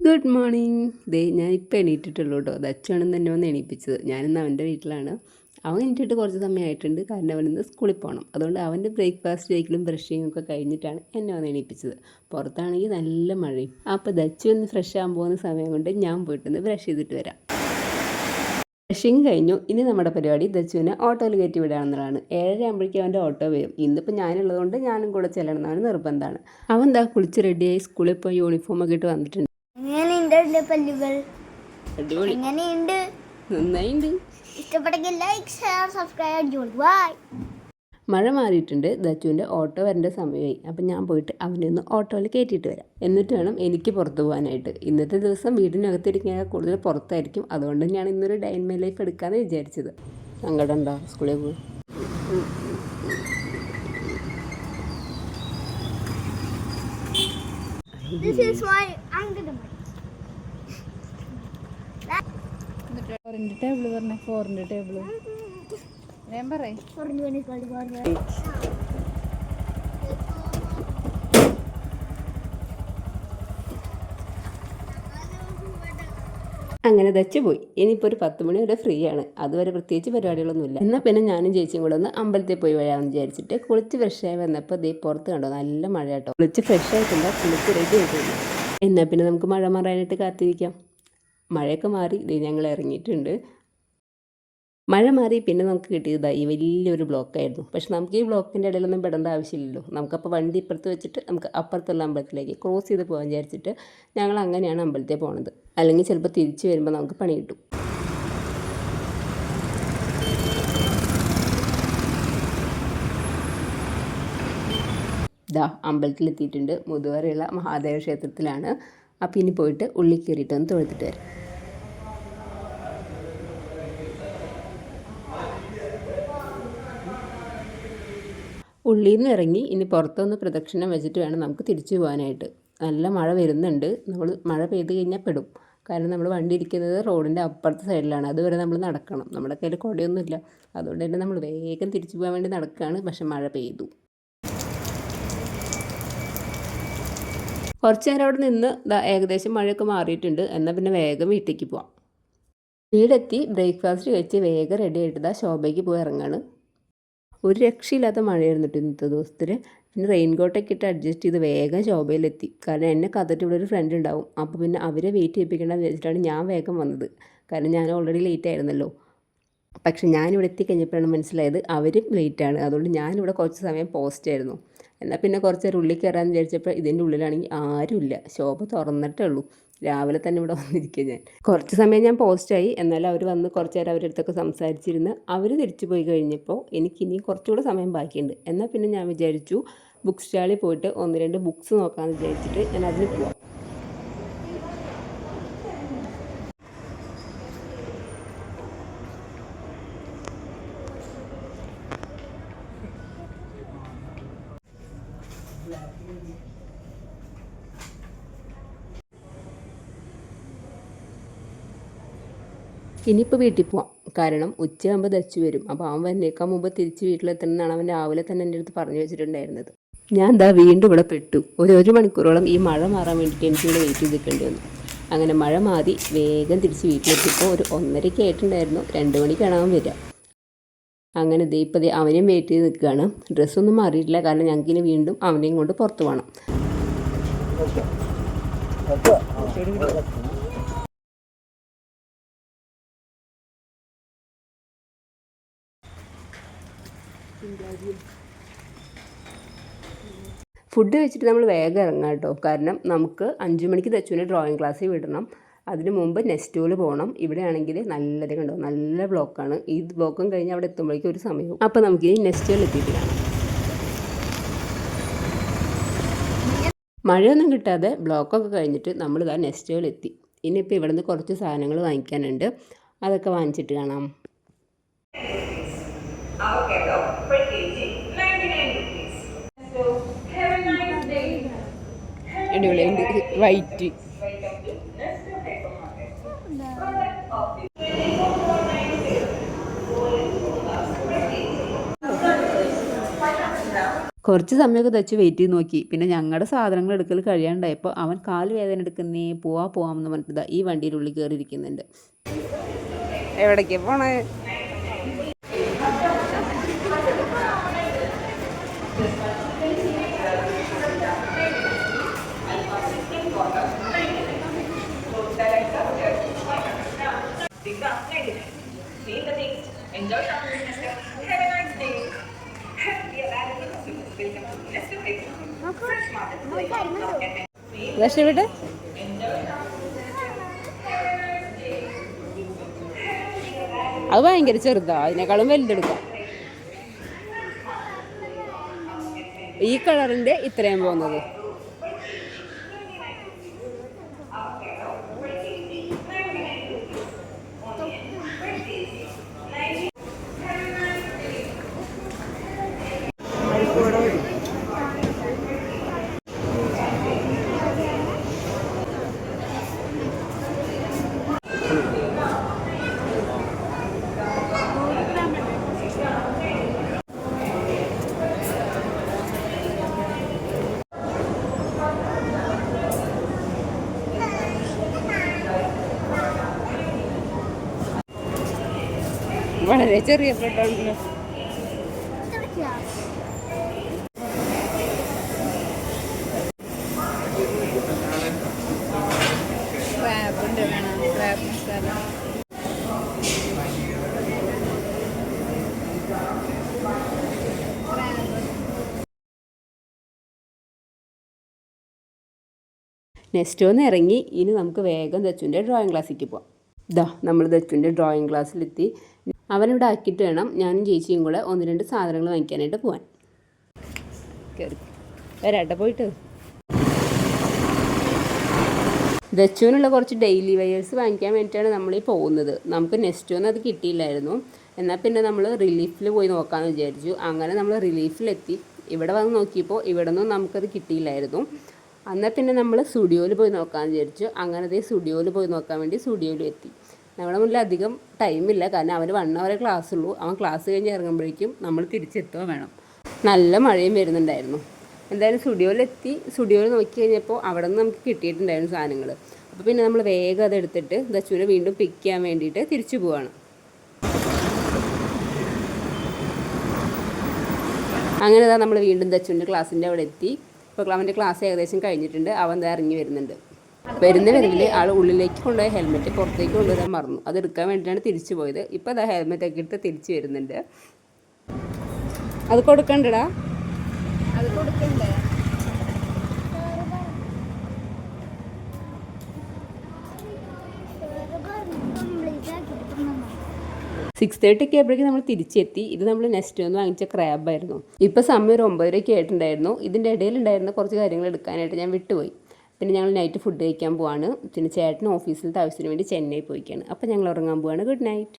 Good morning. ഞാൻ ഇപ്പോൾ എണീറ്റിട്ടുള്ളൂ കേട്ടോ. ദച്ചാണെന്ന് തന്നെ വന്ന് എണീപ്പിച്ചത്. ഞാനിന്ന് അവൻ്റെ വീട്ടിലാണ്. അവൻ എണീറ്റിട്ട് കുറച്ച് സമയമായിട്ടുണ്ട്. കാരണം അവനിന്ന് സ്കൂളിൽ പോകണം. അതുകൊണ്ട് അവൻ്റെ ബ്രേക്ക്ഫാസ്റ്റ് കഴിക്കലും ബ്രഷിങ്ങും ഒക്കെ കഴിഞ്ഞിട്ടാണ് എന്നെ വന്ന് എണീപ്പിച്ചത്. പുറത്താണെങ്കിൽ നല്ല മഴയും. അപ്പോൾ ദച്ചു ഒന്ന് ഫ്രഷ് ആകാൻ പോകുന്ന സമയം കൊണ്ട് ഞാൻ പോയിട്ടൊന്ന് ബ്രഷ് ചെയ്തിട്ട് വരാം. ബ്രഷിങ് കഴിഞ്ഞു. ഇനി നമ്മുടെ പരിപാടി ദച്ചുവിനെ ഓട്ടോയിൽ കയറ്റി വിടാമെന്നുള്ളതാണ്. 7:30 ആകുമ്പോഴേക്കും അവൻ്റെ ഓട്ടോ വരും. ഇന്നിപ്പോൾ ഞാനുള്ളതുകൊണ്ട് ഞാനും കൂടെ ചെല്ലണമെന്നാണ് നിർബന്ധമാണ്. അവൻ എന്താ കുളിച്ച് റെഡിയായി സ്കൂളിൽ പോയി യൂണിഫോമൊക്കെ ഇട്ട് വന്നിട്ടുണ്ട്. മഴ മാറിയിട്ടുണ്ട്. ദച്ചുവിൻ്റെ ഓട്ടോ വരേണ്ട സമയമായി. അപ്പം ഞാൻ പോയിട്ട് അവനൊന്ന് ഓട്ടോയിൽ കയറ്റിയിട്ട് വരാം. എന്നിട്ട് വേണം എനിക്ക് പുറത്ത് പോകാനായിട്ട്. ഇന്നത്തെ ദിവസം വീടിനകത്തിരിക്കാൻ കൂടുതൽ പുറത്തായിരിക്കും. അതുകൊണ്ട് ഞാൻ ഇന്നൊരു ഡേ ഇൻ മൈ ലൈഫ് എടുക്കാമെന്ന് വിചാരിച്ചത്. സങ്കടം ഉണ്ടോ സ്കൂളിൽ പോയി? This is why I'm gonna make. ഫോറിൻ്റെ ടേബിൾ പറഞ്ഞേ. ഫോറിൻ്റെ ടേബിൾ ഞാൻ പറയേ. അങ്ങനെ ദച്ചു പോയി. ഇനിയിപ്പോൾ ഒരു 10 മണി വരെ ഫ്രീ ആണ്. അതുവരെ പ്രത്യേകിച്ച് പരിപാടികളൊന്നുമില്ല. എന്നാൽ പിന്നെ ഞാനും ചേച്ചിയും കൂടെ ഒന്ന് അമ്പലത്തിൽ പോയി വരാമെന്ന് വിചാരിച്ചിട്ട് കുളിച്ച് ഫ്രഷായി വന്നപ്പോൾ പുറത്ത് കണ്ടോ നല്ല മഴ കേട്ടോ. കുളിച്ച് ഫ്രഷ് ആയിട്ടില്ല, കുളിച്ച് റെഡി ആയിട്ടില്ല. എന്നാൽ പിന്നെ നമുക്ക് മഴ മാറാനായിട്ട് കാത്തിരിക്കാം. മഴയൊക്കെ മാറി ഞങ്ങൾ ഇറങ്ങിയിട്ടുണ്ട്. മഴ മാറി പിന്നെ നമുക്ക് കിട്ടിയത് ഈ വലിയൊരു ബ്ലോക്കായിരുന്നു. പക്ഷെ നമുക്ക് ഈ ബ്ലോക്കിൻ്റെ ഇടയിലൊന്നും പെടേണ്ട ആവശ്യമില്ലല്ലോ. നമുക്കപ്പോൾ വണ്ടി ഇപ്പുറത്ത് വെച്ചിട്ട് നമുക്ക് അപ്പുറത്തുള്ള അമ്പലത്തിലേക്ക് ക്രോസ് ചെയ്ത് പോകാൻ വിചാരിച്ചിട്ട് ഞങ്ങൾ അങ്ങനെയാണ് അമ്പലത്തിൽ പോണത്. അല്ലെങ്കിൽ ചിലപ്പോൾ തിരിച്ച് വരുമ്പോൾ നമുക്ക് പണി കിട്ടും. അമ്പലത്തിലെത്തിയിട്ടുണ്ട്. മുതുവരെയുള്ള മഹാദേവ ക്ഷേത്രത്തിലാണ്. അപ്പോൾ ഇനി പോയിട്ട് ഉള്ളിൽ കയറിയിട്ടൊന്ന് തൊഴുത്തിട്ട് വരാം. ഉള്ളിൽ നിന്ന് ഇറങ്ങി ഇനി പുറത്തൊന്ന് പ്രദക്ഷിണം വെച്ചിട്ട് വേണം നമുക്ക് തിരിച്ചു പോകാനായിട്ട്. നല്ല മഴ വരുന്നുണ്ട്. നമ്മൾ മഴ പെയ്ത് കഴിഞ്ഞാൽ പെടും. കാരണം നമ്മൾ വണ്ടി ഇരിക്കുന്നത് റോഡിൻ്റെ അപ്പുറത്തെ സൈഡിലാണ്. അതുവരെ നമ്മൾ നടക്കണം. നമ്മുടെ കയ്യിൽ കുടയൊന്നുമില്ല. അതുകൊണ്ട് തന്നെ നമ്മൾ വേഗം തിരിച്ചു പോകാൻ വേണ്ടി നടക്കുകയാണ്. പക്ഷെ മഴ പെയ്തു. കുറച്ച് നേരം അവിടെ നിന്ന് ഏകദേശം മഴയൊക്കെ മാറിയിട്ടുണ്ട്. എന്നാൽ പിന്നെ വേഗം വീട്ടിലേക്ക് പോവാം. വീടെത്തി ബ്രേക്ക്ഫാസ്റ്റ് കഴിച്ച് വേഗം റെഡി ആയിട്ട് ശോഭയ്ക്ക് പോയി ഇറങ്ങാണ്. ഒരു രക്ഷയില്ലാത്ത മഴയായിരുന്നു ഇന്നത്തെ ദിവസത്തിൽ. പിന്നെ റെയിൻകോട്ടൊക്കെ ഇട്ട് അഡ്ജസ്റ്റ് ചെയ്ത് വേഗം ശോഭയിലെത്തി. കാരണം എന്നെ കഥയിട്ട് ഇവിടെ ഒരു ഫ്രണ്ട് ഉണ്ടാവും. അപ്പോൾ പിന്നെ അവരെ വെയിറ്റ് ചെയ്യിപ്പിക്കേണ്ടെന്ന് വിചാരിച്ചിട്ടാണ് ഞാൻ വേഗം വന്നത്. കാരണം ഞാൻ ഓൾറെഡി ലേറ്റ് ആയിരുന്നല്ലോ. പക്ഷെ ഞാനിവിടെ എത്തിക്കഴിഞ്ഞപ്പോഴാണ് മനസ്സിലായത് അവരും ലേറ്റാണ്. അതുകൊണ്ട് ഞാനിവിടെ കുറച്ച് സമയം പോസ്റ്റ് ആയിരുന്നു. എന്നാൽ പിന്നെ കുറച്ച് നേരം ഉള്ളിൽ കയറാമെന്ന് വിചാരിച്ചപ്പോൾ ഇതിൻ്റെ ഉള്ളിലാണെങ്കിൽ ആരുമില്ല. ശോഭ തുറന്നിട്ടേ ഉള്ളൂ. രാവിലെ തന്നെ ഇവിടെ വന്നിരിക്കുക ഞാൻ. കുറച്ച് സമയം ഞാൻ പോസ്റ്റായി. എന്നാലും അവർ വന്ന് കുറച്ച് നേരം അവരുടെ അടുത്തൊക്കെ സംസാരിച്ചിരുന്ന് അവർ തിരിച്ചു പോയി കഴിഞ്ഞപ്പോൾ എനിക്കിനി കുറച്ചുകൂടെ സമയം ബാക്കിയുണ്ട്. എന്നാൽ പിന്നെ ഞാൻ വിചാരിച്ചു ബുക്ക് സ്റ്റാളിൽ പോയിട്ട് 1-2 ബുക്സ് നോക്കാമെന്ന് വിചാരിച്ചിട്ട് ഞാൻ അതിന് പോവാം. ഇനിയിപ്പോൾ വീട്ടിൽ പോവാം. കാരണം ഉച്ചയാകുമ്പോൾ ദച്ചു വരും. അപ്പോൾ അവൻ വന്നേക്കാൻ മുമ്പ് തിരിച്ച് വീട്ടിലെത്തണമെന്നാണ് അവൻ രാവിലെ തന്നെ എൻ്റെ അടുത്ത് പറഞ്ഞു വെച്ചിട്ടുണ്ടായിരുന്നത്. ഞാൻ വീണ്ടും ഇവിടെ പെട്ടു. ഒരു മണിക്കൂറോളം ഈ മഴ മാറാൻ വേണ്ടിയിട്ട് എനിക്കിവിടെ വെയിറ്റ് ചെയ്ത് നിൽക്കേണ്ടി വന്നു. അങ്ങനെ മഴ മാറി വേഗം തിരിച്ച് വീട്ടിലെത്തിയപ്പോൾ ഒരു 1:30 ആയിട്ടുണ്ടായിരുന്നു. 2 മണിക്കാണ് അവൻ വരിക. അങ്ങനെ ഇപ്പോൾ അവനെയും വെയിറ്റ് ചെയ്ത് നിൽക്കുകയാണ്. ഡ്രസ്സൊന്നും മാറിയിട്ടില്ല. കാരണം ഞങ്ങൾക്കിനി വീണ്ടും അവനെയും കൊണ്ട് പുറത്ത് പോകണം. ഫുഡ് കഴിച്ചിട്ട് നമ്മൾ വേഗം ഇറങ്ങാം കേട്ടോ. കാരണം നമുക്ക് 5 മണിക്ക് ദച്ചുവിനെ ഡ്രോയിങ് ക്ലാസ്സിൽ വിടണം. അതിന് മുമ്പ് നെസ്റ്റോയിൽ പോകണം. ഇവിടെ ആണെങ്കിൽ നല്ലത് കണ്ടോ, നല്ല ബ്ലോക്കാണ്. ഈ ബ്ലോക്കും കഴിഞ്ഞ് അവിടെ എത്തുമ്പോഴേക്കും ഒരു സമയവും. അപ്പോൾ നമുക്കിനി നെസ്റ്റോയിൽ എത്തിയിട്ട് കാണാം. മഴയൊന്നും കിട്ടാതെ ബ്ലോക്കൊക്കെ കഴിഞ്ഞിട്ട് നമ്മളിതാ നെസ്റ്റോയിൽ എത്തി. ഇനിയിപ്പോൾ ഇവിടെ നിന്ന് കുറച്ച് സാധനങ്ങൾ വാങ്ങിക്കാനുണ്ട്. അതൊക്കെ വാങ്ങിച്ചിട്ട് കാണാം. അടിപൊളിയുണ്ട്. വൈറ്റ് കുറച്ച് സമയമൊക്കെ തച്ച് വെയിറ്റ് ചെയ്ത് നോക്കി. പിന്നെ ഞങ്ങളുടെ സാധനങ്ങൾ എടുക്കൽ കഴിയാണ്ടായപ്പോൾ അവൻ കാല് വേദന എടുക്കുന്നേ പോവാമെന്ന് പറഞ്ഞിട്ട് ഈ വണ്ടിയുടെ ഉള്ളിൽ കയറിയിരിക്കുന്നുണ്ട്. എവിടേക്കാ പോണേ? രക്ഷപ്പെട്ട് അത് ഭയങ്കര ചെറുതാ, അതിനേക്കാളും വലുതെടുക്കാം. ഈ കളറിന്റെ ഇത്രയും പോകുന്നത്. വളരെ ചെറിയ ബ്രെഡാണല്ലോ. ക്രാബുണ്ട്, വേണം ക്രാബ് മസാല. നെക്സ്റ്റ് ഒന്ന് ഇറങ്ങി ഇനി നമുക്ക് വേഗം ദച്ചുവിൻ്റെ ഡ്രോയിങ് ക്ലാസ്സിലേക്ക് പോവാം. നമ്മൾ ദച്ചുവിൻ്റെ ഡ്രോയിങ് ക്ലാസ്സിലെത്തി. അവനിവിടെ ആക്കിയിട്ട് വേണം ഞാനും ചേച്ചിയും കൂടെ 1-2 സാധനങ്ങൾ വാങ്ങിക്കാനായിട്ട് പോകാൻ. കയറി വരാട്ടെ പോയിട്ട്. ദച്ചുവിനുള്ള കുറച്ച് ഡെയിലി വെയേഴ്സ് വാങ്ങിക്കാൻ വേണ്ടിയിട്ടാണ് നമ്മളീ പോകുന്നത്. നമുക്ക് നെക്സ്റ്റ് ഒന്നും അത് കിട്ടിയില്ലായിരുന്നു. എന്നാൽ പിന്നെ നമ്മൾ റിലീഫിൽ പോയി നോക്കാമെന്ന് വിചാരിച്ചു. അങ്ങനെ നമ്മൾ റിലീഫിലെത്തി. ഇവിടെ വന്ന് നോക്കിയപ്പോൾ ഇവിടെ നിന്നും നമുക്കത് കിട്ടിയില്ലായിരുന്നു. എന്നാൽ പിന്നെ നമ്മൾ സ്റ്റുഡിയോയിൽ പോയി നോക്കാമെന്ന് വിചാരിച്ചു. അങ്ങനത്തെ സ്റ്റുഡിയോയിൽ പോയി നോക്കാൻ വേണ്ടി സ്റ്റുഡിയോയിൽ എത്തി. നമ്മുടെ മുന്നിൽ അധികം ടൈമില്ല, കാരണം അവന് 1 hour ക്ലാസ് ഉള്ളൂ. അവൻ ക്ലാസ് കഴിഞ്ഞ് ഇറങ്ങുമ്പോഴേക്കും നമ്മൾ തിരിച്ചെത്തുക വേണം. നല്ല മഴയും വരുന്നുണ്ടായിരുന്നു. എന്തായാലും സ്റ്റുഡിയോയിലെത്തി. സ്റ്റുഡിയോയിൽ നോക്കി കഴിഞ്ഞപ്പോൾ അവിടെ നിന്ന് നമുക്ക് കിട്ടിയിട്ടുണ്ടായിരുന്നു സാധനങ്ങൾ. അപ്പോൾ പിന്നെ നമ്മൾ വേഗം അതെടുത്തിട്ട് ദച്ചുവിനെ വീണ്ടും പിക്ക് ചെയ്യാൻ വേണ്ടിയിട്ട് തിരിച്ചു പോവാണ്. അങ്ങനെ നമ്മൾ വീണ്ടും ദച്ചുവിൻ്റെ ക്ലാസ്സിൻ്റെ അവിടെ എത്തി. ഇപ്പോൾ അവൻ്റെ ക്ലാസ് ഏകദേശം കഴിഞ്ഞിട്ടുണ്ട്. അവൻ ഇറങ്ങി വരുന്നുണ്ട്. വരുന്ന വരവിൽ ആൾ ഉള്ളിലേക്ക് കൊണ്ടുപോയ ഹെൽമെറ്റ് പുറത്തേക്ക് കൊണ്ടുവരാൻ മറന്നു. അത് എടുക്കാൻ വേണ്ടിയിട്ടാണ് തിരിച്ചു പോയത്. ഇപ്പോൾ അതാ ഹെൽമെറ്റൊക്കെ എടുത്ത് തിരിച്ച് വരുന്നുണ്ട്. അത് കൊടുക്കണ്ടടാ, അത് കൊടുക്കണ്ടേ? 6:30 ഒക്കെ ആയപ്പോഴേക്കും നമ്മൾ തിരിച്ചെത്തി. ഇത് നമ്മൾ നെക്സ്റ്റ് ഒന്ന് വാങ്ങിച്ച ക്രാബായിരുന്നു. ഇപ്പോൾ സമയം ഒരു 9:30 ആയിട്ടുണ്ടായിരുന്നു. ഇതിൻ്റെ ഇടയിലുണ്ടായിരുന്ന കുറച്ച് കാര്യങ്ങൾ എടുക്കാനായിട്ട് ഞാൻ വിട്ടുപോയി. പിന്നെ ഞങ്ങൾ നൈറ്റ് ഫുഡ് കഴിക്കാൻ പോവാണ്. പിന്നെ ചേട്ടൻ ഓഫീസിലത്തെ ആവശ്യത്തിന് വേണ്ടി ചെന്നൈ പോയിക്കാണ്. അപ്പോൾ ഞങ്ങൾ ഉറങ്ങാൻ പോവാണ്. Good night.